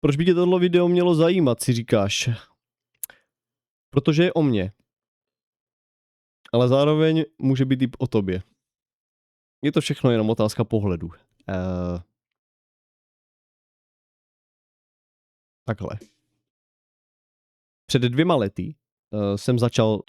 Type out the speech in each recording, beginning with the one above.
Proč by tě tohle video mělo zajímat, si říkáš? Protože je o mně. Ale zároveň může být i o tobě. Je to všechno jenom otázka pohledu. Takhle. Před 2 lety jsem začal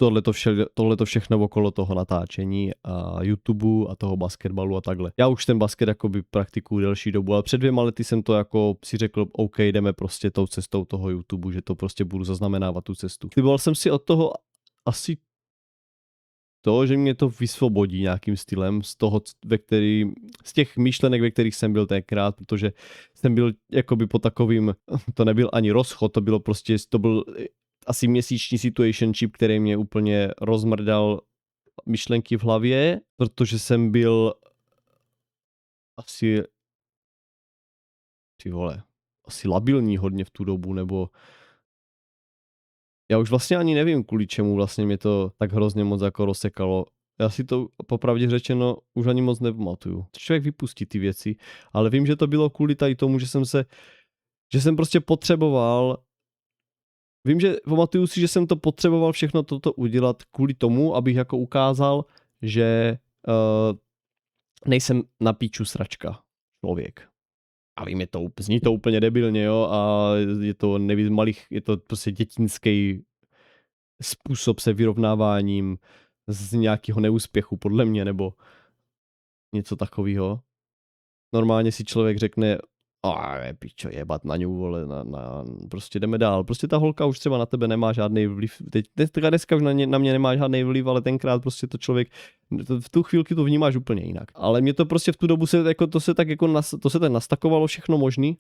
tohleto všechno okolo toho natáčení a YouTube a toho basketbalu a takhle. Já už ten basket jakoby praktikuju delší dobu, ale před 2 lety jsem to jako si řekl, OK, jdeme prostě tou cestou toho YouTube, že to prostě budu zaznamenávat tu cestu. Sliboval jsem si od toho asi to, že mě to vysvobodí nějakým stylem z těch myšlenek, ve kterých jsem byl tenkrát, protože jsem byl jakoby po takovým, to nebyl ani rozchod, to byl asi měsíční situationship, který mě úplně rozmrdal myšlenky v hlavě, protože jsem byl asi labilní hodně v tu dobu, nebo já už vlastně ani nevím, kvůli čemu vlastně mě to tak hrozně moc jako rozsekalo. Já si to popravdě řečeno už ani moc nepamatuju. Člověk vypustí ty věci, ale vím, že to bylo kvůli tady tomu, že jsem prostě potřeboval. Vím, že pamatuju si, že jsem to potřeboval všechno toto udělat kvůli tomu, abych jako ukázal, že nejsem na píču sračka člověk. A vím, zní to úplně debilně, jo, a je to prostě dětinský způsob se vyrovnáváním z nějakého neúspěchu, podle mě, nebo něco takového. Normálně si člověk řekne, pičo, jebat na ňu, vole, prostě jdeme dál. Prostě ta holka už třeba na tebe nemá žádný vliv, dneska už na mě nemá žádný vliv, ale tenkrát prostě to člověk, v tu chvílky to vnímáš úplně jinak. Ale mě to prostě v tu dobu to se tak nastakovalo všechno možný.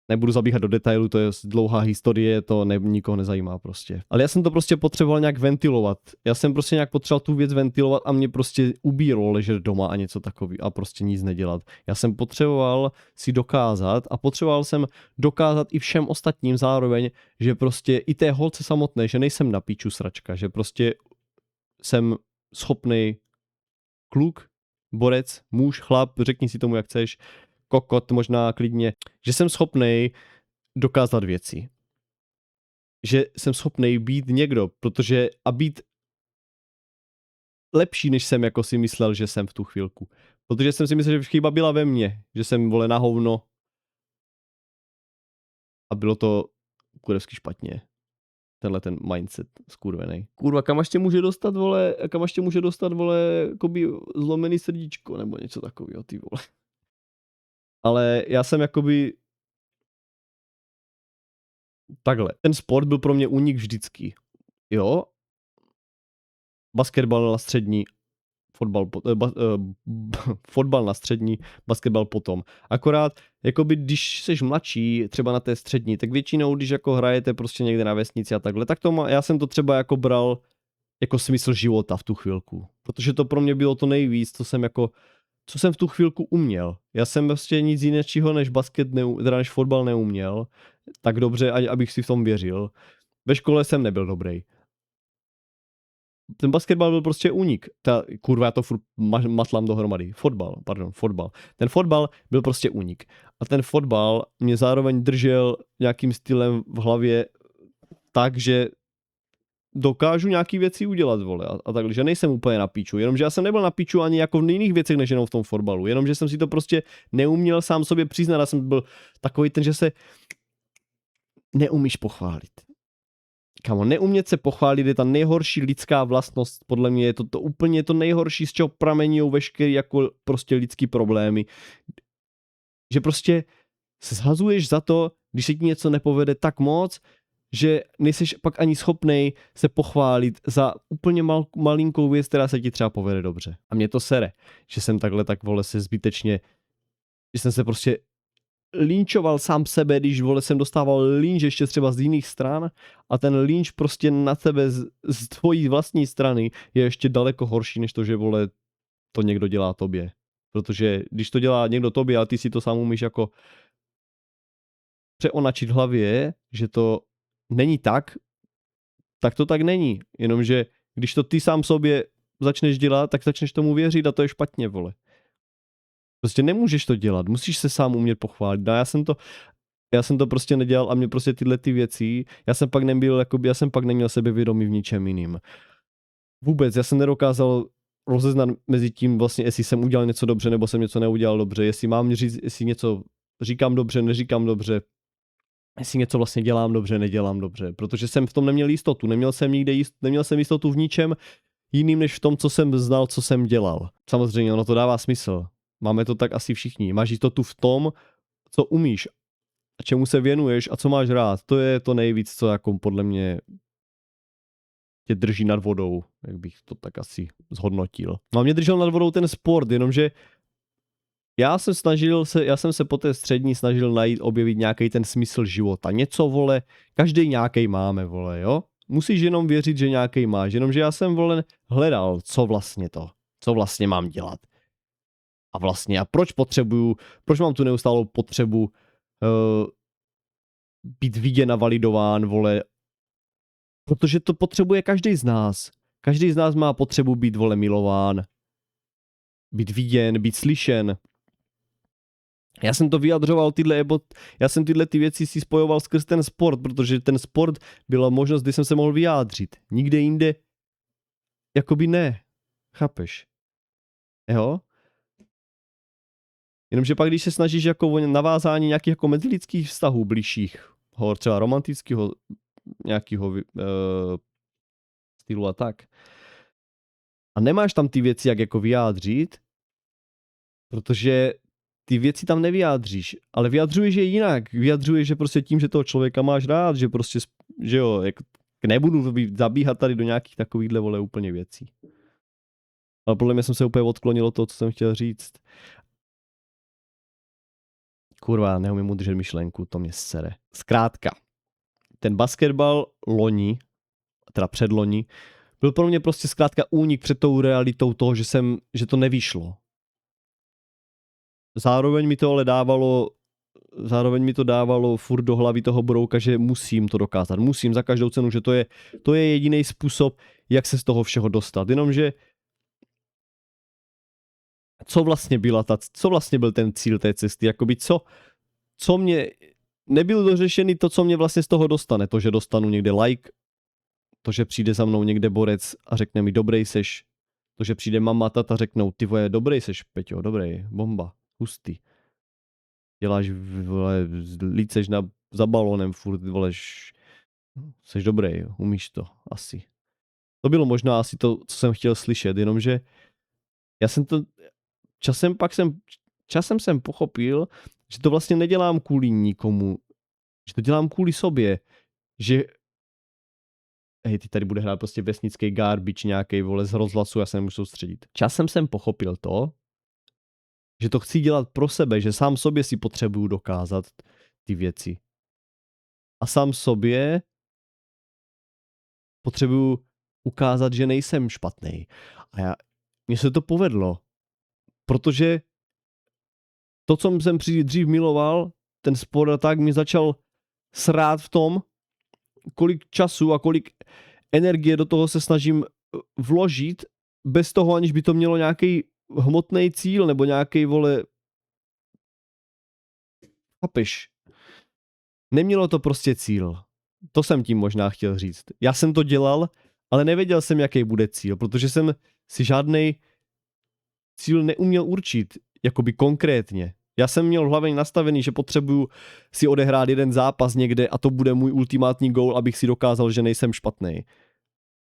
Nebudu zabíhat do detailu, to je dlouhá historie, to nikoho nezajímá prostě. Ale já jsem to prostě potřeboval nějak ventilovat. Já jsem prostě nějak potřeboval tu věc ventilovat a mě prostě ubíralo ležet doma a něco takový a prostě nic nedělat. Já jsem potřeboval si dokázat a potřeboval jsem dokázat i všem ostatním zároveň, že prostě i té holce samotné, že nejsem na píču sračka, že prostě jsem schopný kluk, borec, muž, chlap, řekni si tomu jak chceš, kokot, možná klidně, že jsem schopnej dokázat věci. Že jsem schopnej být někdo, a být lepší, než jsem jako si myslel, že jsem v tu chvilku. Protože jsem si myslel, že chyba byla ve mně, že jsem, vole, na hovno. A bylo to kurevsky špatně. Tenhle ten mindset skurvenej. Kurva, kam až tě může dostat, vole, jakoby zlomený srdíčko, nebo něco takového, ty vole. Ale já jsem jakoby takhle. Ten sport byl pro mě únik vždycky. Jo? Basketbal na střední, fotbal na střední, basketbal potom. Akorát, jakoby když seš mladší, třeba na té střední, tak většinou, když jako hrajete prostě někde na vesnici a takhle, tak já jsem to třeba jako bral jako smysl života v tu chvilku. Protože to pro mě bylo to nejvíc, co jsem v tu chvilku uměl. Já jsem prostě nic jiného než než fotbal neuměl, tak dobře, abych si v tom věřil. Ve škole jsem nebyl dobrý. Ten basketbal byl prostě únik. Kurva, já to furt matlám dohromady. Fotbal. Ten fotbal byl prostě únik. A ten fotbal mě zároveň držel nějakým stylem v hlavě tak, že dokážu nějaký věci udělat, vole, a takhle, že nejsem úplně na píču, jenomže já jsem nebyl na píču ani jako v jiných věcech, než jenom v tom fotbalu, jenomže jsem si to prostě neuměl sám sobě přiznat, já jsem byl takový ten, že se neumíš pochválit. Kamo, neumět se pochválit je ta nejhorší lidská vlastnost, podle mě je to úplně to nejhorší, z čeho pramenijou veškerý jako prostě lidský problémy. Že prostě se zhazuješ za to, když se ti něco nepovede tak moc, že nejseš pak ani schopnej se pochválit za úplně malinkou věc, která se ti třeba povede dobře. A mě to sere, že jsem takhle tak, vole, se zbytečně, že jsem se prostě lynčoval sám sebe, když, vole, jsem dostával lynč ještě třeba z jiných stran a ten lynč prostě na tebe z tvojí vlastní strany je ještě daleko horší, než to, že, vole, to někdo dělá tobě. Protože když to dělá někdo tobě a ty si to sám umíš jako přeonačit v hlavě, že to není tak to tak není. Jenomže když to ty sám sobě začneš dělat, tak začneš tomu věřit a to je špatně, vole. Prostě nemůžeš to dělat, musíš se sám umět pochválit. A já jsem to, Já jsem to prostě nedělal a mě prostě tyhle ty věci, já jsem pak neměl sebevědomí v ničem jiným. Vůbec, já jsem nedokázal rozeznat mezi tím vlastně, jestli jsem udělal něco dobře, nebo jsem něco neudělal dobře, jestli mám říct, jestli něco říkám dobře, neříkám dobře, jestli něco vlastně dělám dobře, nedělám dobře, protože jsem v tom neměl jistotu, neměl jsem jistotu v ničem jiným, než v tom, co jsem znal, co jsem dělal. Samozřejmě, ono to dává smysl. Máme to tak asi všichni. Máš jistotu v tom, co umíš, čemu se věnuješ a co máš rád. To je to nejvíc, co jako podle mě tě drží nad vodou, jak bych to tak asi zhodnotil. No a mě držel nad vodou ten sport, jenomže já jsem se po té střední snažil objevit nějaký ten smysl života. Něco, vole, každý nějaký máme, vole, jo? Musíš jenom věřit, že nějaký máš, jenomže já jsem, vole, hledal, co vlastně mám dělat. A proč mám tu neustálou potřebu být viděn a validován, vole, protože to potřebuje každý z nás. Každý z nás má potřebu být, vole, milován, být viděn, být slyšen. Já jsem to vyjadřoval, já jsem tyhle ty věci si spojoval skrz ten sport, protože ten sport byla možnost, kdy jsem se mohl vyjádřit. Nikde jinde, jakoby ne. Chápeš? Jo? Jenomže pak, když se snažíš jako o navázání nějakých jako mezilidských vztahů bližších, třeba romantického nějakého stylu a tak, a nemáš tam ty věci, jak jako vyjádřit, protože ty věci tam nevyjádříš, ale vyjadřuješ je jinak. Vyjadřuješ, že prostě tím, že toho člověka máš rád, že prostě, že jo, jako nebudu zabíhat tady do nějakých takovýchhle, vole, úplně věcí. Ale podle mě jsem se úplně odklonil od toho, co jsem chtěl říct. Kurva, neumím udržet myšlenku, to mě sere. Zkrátka, ten basketbal loni, teda předloni, byl pro mě prostě zkrátka únik před tou realitou toho, že to nevyšlo. Zároveň mi to dávalo furt do hlavy toho brouka, že musím to dokázat. Musím za každou cenu, že to je jediný způsob, jak se z toho všeho dostat. Jenomže co vlastně byl ten cíl té cesty? Jakoby co mě nebyl dořešený to, co mě vlastně z toho dostane. To, že dostanu někde like, to, že přijde za mnou někde borec a řekne mi dobrej seš. To, že přijde mama, tata řeknou ty vole, dobrej seš, Peťo, dobrej, bomba, hustý. Děláš, vole, líceš za balónem furt, vole, seš dobrý, umíš to, asi. To bylo možná asi to, co jsem chtěl slyšet, jenomže já jsem to, časem jsem pochopil, že to vlastně nedělám kvůli nikomu, že to dělám kvůli sobě, že hej, ty tady bude hrát prostě vesnický garbage nějaký, vole, z rozhlasu, já se nemůžu soustředit. Časem jsem pochopil to, že to chci dělat pro sebe, že sám sobě si potřebuju dokázat ty věci. A sám sobě potřebuju ukázat, že nejsem špatný. A mně se to povedlo, protože to, co jsem dřív miloval, ten sport a tak, mi začal srát v tom, kolik času a kolik energie do toho se snažím vložit, bez toho, aniž by to mělo nějaký hmotný cíl, nebo nějaký, vole, chápeš? Nemělo to prostě cíl. To jsem tím možná chtěl říct. Já jsem to dělal, ale nevěděl jsem, jaký bude cíl, protože jsem si žádnej cíl neuměl určit, jakoby konkrétně. Já jsem měl v hlavě nastavený, že potřebuju si odehrát jeden zápas někde a to bude můj ultimátní goal, abych si dokázal, že nejsem špatný.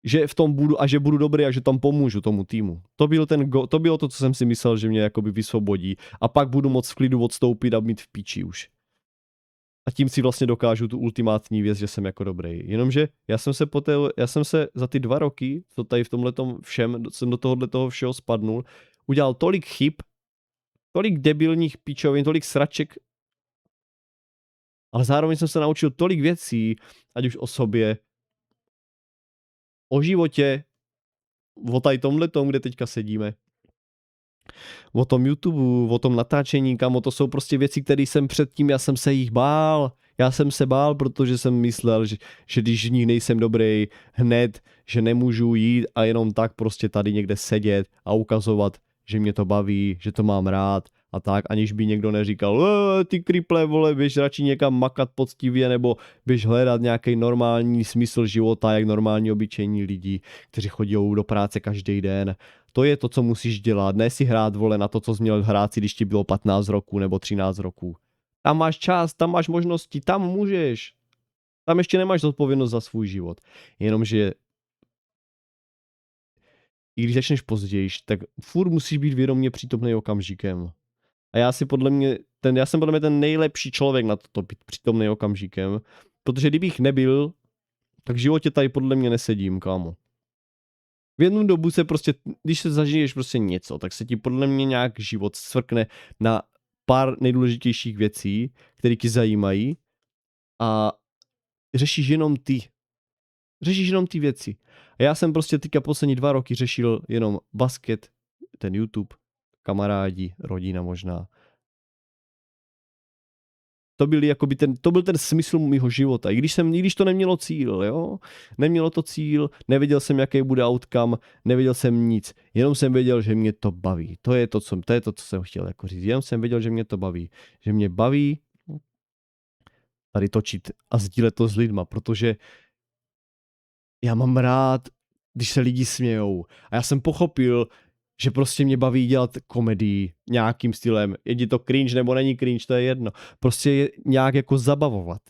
Že v tom budu a že budu dobrý a že tam pomůžu tomu týmu. To bylo to, co jsem si myslel, že mě jakoby vysvobodí. A pak budu moct v klidu odstoupit a mít v píči už. A tím si vlastně dokážu tu ultimátní věc, že jsem jako dobrý. Jenomže já jsem se za ty 2 roky, co tady v tomhletom všem, jsem do tohohle všeho spadnul, udělal tolik chyb, tolik debilních pičovin, tolik sraček, ale zároveň jsem se naučil tolik věcí, ať už o sobě, o životě, o tady tomhletom, kde teďka sedíme, o tom YouTube, o tom natáčení, kamo, to jsou prostě věci, které jsem předtím, já jsem se jich bál. Já jsem se bál, protože jsem myslel, že když v nich nejsem dobrý hned, že nemůžu jít a jenom tak prostě tady někde sedět a ukazovat, že mě to baví, že to mám rád a tak, aniž by někdo neříkal, ty kriple, vole, běž radši někam makat poctivě, nebo běž hledat nějaký normální smysl života, jak normální obyčejní lidi, kteří chodí do práce každý den. To je to, co musíš dělat, ne si hrát, vole, na to, co jsi měl hrát si, když ti bylo 15 roků nebo 13 roků. Tam máš čas, tam máš možnosti, tam můžeš. Tam ještě nemáš zodpovědnost za svůj život. Jenomže i když začneš později, tak furt musíš být vědomě přítomný okamžikem. A já jsem podle mě ten nejlepší člověk na to být přítomný okamžikem, protože kdybych nebyl, tak v životě tady podle mě nesedím, kámo. V jednu dobu se prostě, když se zažiješ prostě něco, tak se ti podle mě nějak život svrkne na pár nejdůležitějších věcí, které ti zajímají a řešíš jenom ty. Řešíš jenom ty věci. A já jsem prostě teďka poslední 2 roky řešil jenom basket, ten YouTube, kamarádi, rodina možná. To byl ten smysl mýho života. I když to nemělo cíl, jo? Nemělo to cíl, nevěděl jsem, jaký bude outcome, nevěděl jsem nic. Jenom jsem věděl, že mě to baví. To je to, co jsem chtěl jako říct. Jenom jsem věděl, že mě to baví. Že mě baví tady točit a sdílet to s lidma, protože já mám rád, když se lidi smějou. A já jsem pochopil, že prostě mě baví dělat komedii nějakým stylem. Je to cringe nebo není cringe, to je jedno. Prostě je nějak jako zabavovat.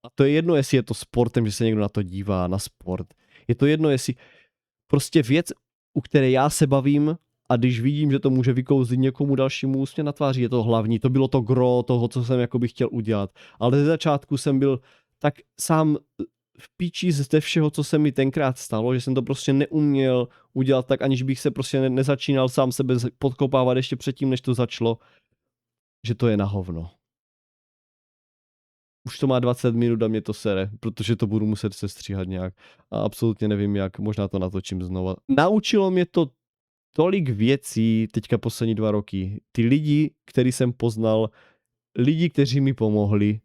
A to je jedno, jestli je to sportem, že se někdo na to dívá, na sport. Je to jedno, jestli prostě věc, u které já se bavím a když vidím, že to může vykouzlit někomu dalšímu úsměv na tváři, je to hlavní. To bylo to gro toho, co jsem jakoby chtěl udělat. Ale ze začátku jsem byl tak sám v píči ze všeho, co se mi tenkrát stalo, že jsem to prostě neuměl udělat tak, aniž bych se prostě nezačínal sám sebe podkopávat ještě předtím, než to začalo, že to je na hovno. Už to má 20 minut a mě to sere, protože to budu muset sestříhat nějak a absolutně nevím jak, možná to natočím znova. Naučilo mě to tolik věcí teďka poslední 2 roky. Ty lidi, který jsem poznal, lidi, kteří mi pomohli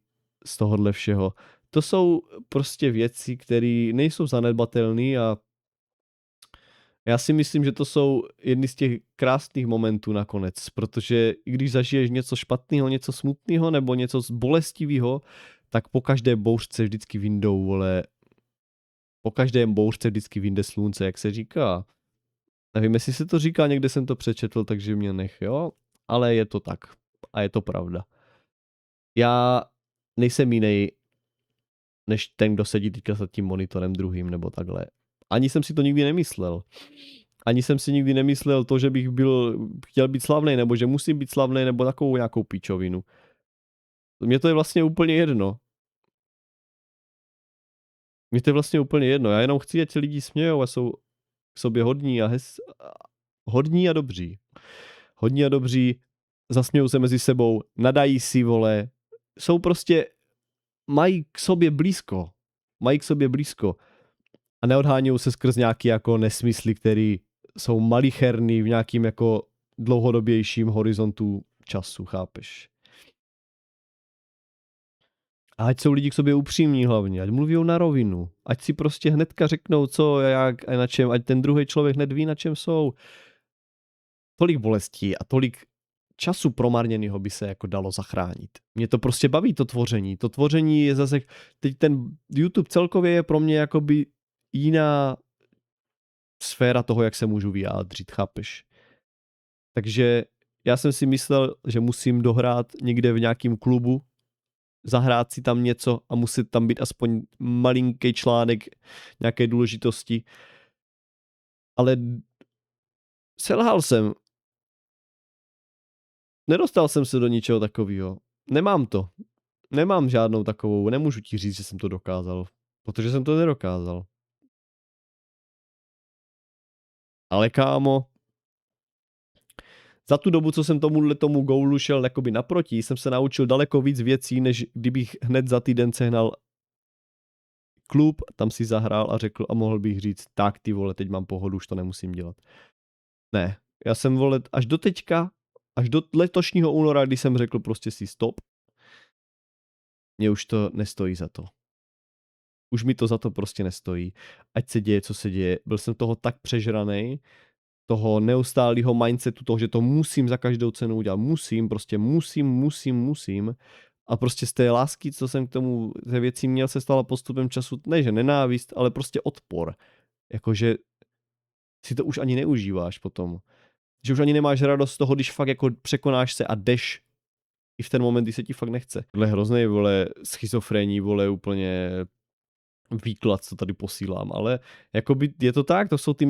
z tohohle všeho, to jsou prostě věci, které nejsou zanedbatelné a já si myslím, že to jsou jedny z těch krásných momentů nakonec, protože i když zažiješ něco špatného, něco smutného nebo něco bolestivého, tak po každé bouřce vždycky vyjdou, vole, po každém bouřce vždycky vyjde slunce, jak se říká. Nevím, jestli se to říká, někde jsem to přečetl, takže mě nech, jo? Ale je to tak. A je to pravda. Já nejsem jiný, než ten, kdo sedí teďka za tím monitorem druhým, nebo takhle. Ani jsem si to nikdy nemyslel. Ani jsem si nikdy nemyslel to, že bych chtěl být slavný, nebo že musím být slavný, nebo takovou nějakou píčovinu. Mně to je vlastně úplně jedno. Mně to je vlastně úplně jedno. Já jenom chci, ať se lidi smějou a jsou k sobě hodní a hodní a dobří. Hodní a dobří, zasmějou se mezi sebou, nadají si, vole. Jsou prostě, mají k sobě blízko. Mají k sobě blízko. A neodhánějí se skrz nějaký jako nesmysly, který jsou malicherný v nějakým jako dlouhodobějším horizontu času, chápeš? A ať jsou lidi k sobě upřímní hlavně, ať mluví na rovinu, ať si prostě hnedka řeknou co, jak a na čem, ať ten druhý člověk hned ví, na čem jsou. Tolik bolestí a tolik času promarněného by se jako dalo zachránit. Mě to prostě baví, to tvoření. To tvoření je zase, teď ten YouTube celkově je pro mě jakoby jiná sféra toho, jak se můžu vyjádřit, chápeš? Takže já jsem si myslel, že musím dohrát někde v nějakém klubu, zahrát si tam něco a musí tam být aspoň malinký článek nějaké důležitosti. Ale selhal jsem. Nedostal jsem se do ničeho takového. Nemám to. Nemám žádnou takovou, nemůžu ti říct, že jsem to dokázal. Protože jsem to nedokázal. Ale kámo, za tu dobu, co jsem tomu goulu šel jakoby naproti, jsem se naučil daleko víc věcí, než kdybych hned za týden sehnal klub, tam si zahrál a řekl a mohl bych říct, tak ty vole, teď mám pohodu, už to nemusím dělat. Ne, já jsem vole až do teďka, až do letošního února, kdy jsem řekl prostě si stop, mně už to nestojí za to. Už mi to za to prostě nestojí. Ať se děje, co se děje. Byl jsem toho tak přežranej, toho neustálého mindsetu toho, že to musím za každou cenu udělat. Prostě musím. A prostě z té lásky, co jsem k tomu ze věcí měl, se stala postupem času, ne že nenávist, ale prostě odpor. Jakože si to už ani neužíváš potom. Že už ani nemáš radost z toho, když fakt jako překonáš se a jdeš i v ten moment, kdy se ti fakt nechce. Tohle hrozný, vole, schizofrení, vole, úplně výklad, co tady posílám, ale jakoby je to tak, to jsou ty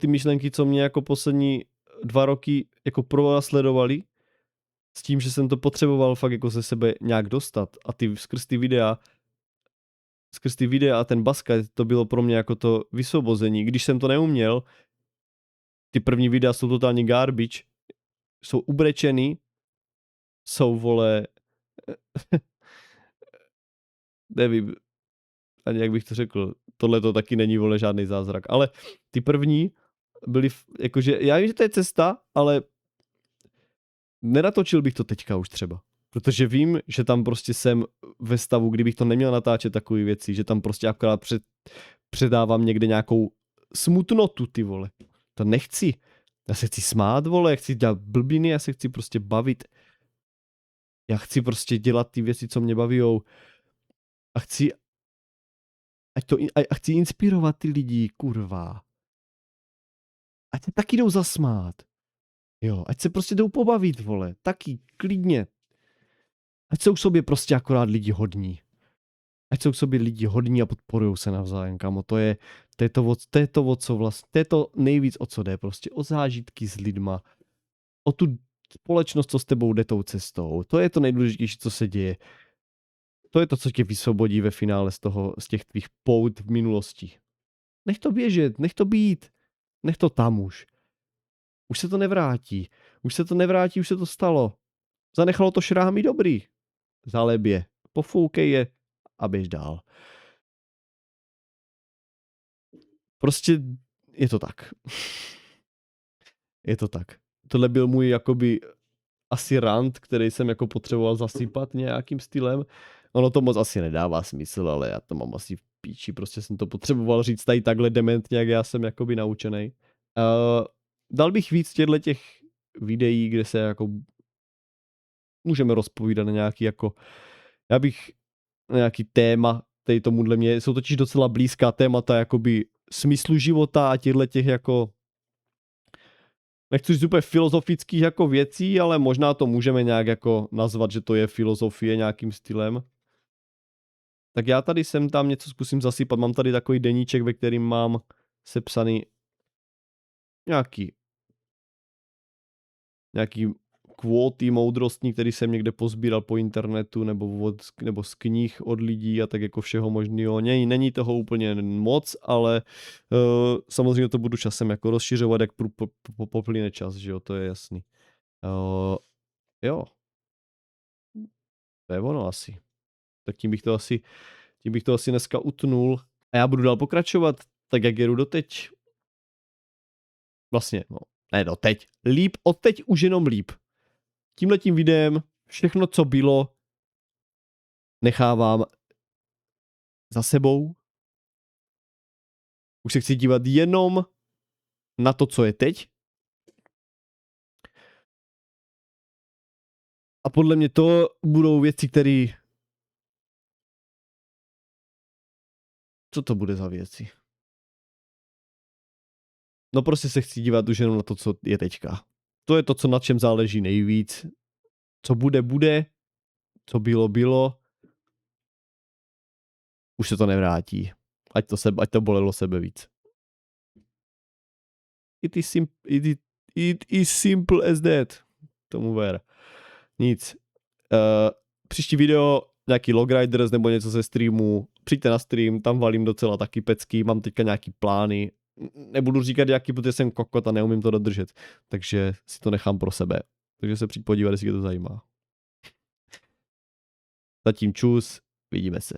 myšlenky, co mě jako poslední 2 roky jako pronásledovaly, s tím, že jsem to potřeboval fakt jako ze sebe nějak dostat a skrz ty videa a ten basket, to bylo pro mě jako to vysvobození. Když jsem to neuměl, ty první videa jsou totálně garbage, jsou ubrečený, jsou, vole, nevím, ani jak bych to řekl, tohle to taky není, vole, žádný zázrak, ale ty první byly, jakože, já vím, že to je cesta, ale nenatočil bych to teďka už třeba. Protože vím, že tam prostě jsem ve stavu, kdybych to neměl natáčet takové věci, že tam prostě akorát předávám někde nějakou smutnotu, ty vole. To nechci. Já se chci smát, vole, já chci dělat blbiny, já se chci prostě bavit. Já chci prostě dělat ty věci, co mě bavijou. A chci chci inspirovat ty lidi, kurva. Ať se taky jdou zasmát. Jo, ať se prostě jdou pobavit, vole. Taky, klidně. Ať jsou k sobě prostě akorát lidi hodní. Ať jsou k sobě lidi hodní a podporujou se navzájem, kamo. To je to nejvíc, o co jde. Prostě o zážitky s lidma. O tu společnost, co s tebou jde tou cestou. To je to nejdůležitější, co se děje. To je to, co tě vysvobodí ve finále z těch tvých pout v minulosti. Nech to běžet, nech to být. Nech to tam už. Už se to nevrátí. Už se to stalo. Zanechalo to šrámy dobrý. Zalebě. Pofoukej je a běž dál. Prostě je to tak. Je to tak. Tohle byl můj jakoby asi rant, který jsem jako potřeboval zasypat nějakým stylem. Ono to moc asi nedává smysl, ale já to mám asi v píči. Prostě jsem to potřeboval říct tady takhle dementně, jak já jsem jakoby naučenej. Dal bych víc těch videí, kde se jako můžeme rozpovídat na nějaký jako, já bych na nějaký téma, tady tomuhle mě, jsou totiž docela blízká témata jakoby smyslu života a těch jako, nechci říct úplně filozofických jako věcí, ale možná to můžeme nějak jako nazvat, že to je filozofie nějakým stylem. Tak já tady sem tam něco zkusím zasypat, mám tady takový deníček, ve kterým mám sepsaný nějaký kvóty moudrostní, který jsem někde pozbíral po internetu nebo z knih od lidí a tak jako všeho možného. Není toho úplně moc, ale samozřejmě to budu časem jako rozšiřovat, jak poplyne čas, že jo, to je jasný. Jo. To je ono asi. Tak tím bych to asi dneska utnul. A já budu dál pokračovat, tak jak jedu doteď. Vlastně, no, ne doteď. Líp, odteď už jenom líp. Tímhletím videem všechno, co bylo, nechávám za sebou. Už se chci dívat jenom na to, co je teď. A podle mě to budou věci, které... Co to bude za věci? No prostě se chci dívat už jenom na to, co je teďka. To je to, co na čem záleží nejvíc. Co bude. Co bylo. Už se to nevrátí. Ať to bolelo sebe víc. It is simple as that. Tomu ver. Nic. Příští video, nějaký Logriders nebo něco ze streamu. Přijďte na stream, tam valím docela taky pecky, mám teďka nějaký plány. Nebudu říkat jaký, protože jsem kokot a neumím to dodržet. Takže si to nechám pro sebe. Takže se přijď podívat, jestli tě to zajímá. Zatím čus, vidíme se.